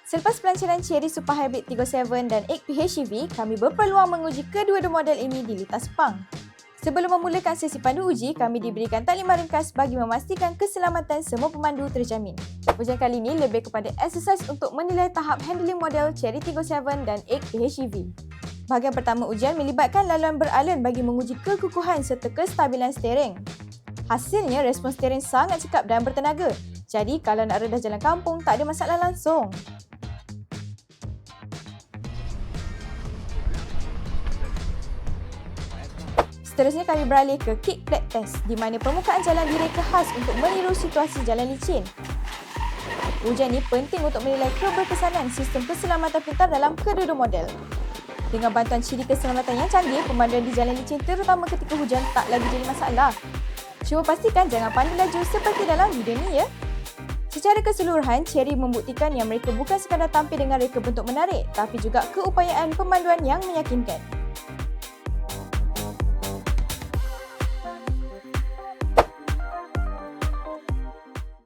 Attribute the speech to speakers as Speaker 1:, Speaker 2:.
Speaker 1: Selepas pelancaran Chery Super Hybrid 37 dan 8 PHEV, kami berpeluang menguji kedua-dua model ini di Lintas Sepang. Sebelum memulakan sesi pandu uji, kami diberikan taklimat ringkas bagi memastikan keselamatan semua pemandu terjamin. Ujian kali ini lebih kepada exercise untuk menilai tahap handling model Chery 37 dan 8 PHEV. Bahagian pertama ujian melibatkan laluan beralun bagi menguji kekukuhan serta kestabilan steering. Hasilnya, respons steering sangat cekap dan bertenaga. Jadi, kalau nak redah jalan kampung, tak ada masalah langsung. Seterusnya kami beralih ke kick flat test di mana permukaan jalan direka khas untuk meniru situasi jalan licin. Ujian ini penting untuk menilai keberkesanan sistem keselamatan pintar dalam kedua-dua model. Dengan bantuan ciri keselamatan yang canggih, pemanduan di jalan licin terutama ketika hujan tak lagi jadi masalah. Cuma pastikan jangan pandu laju seperti dalam video ni ya. Secara keseluruhan, Chery membuktikan yang mereka bukan sekadar tampil dengan reka bentuk menarik tapi juga keupayaan pemanduan yang meyakinkan.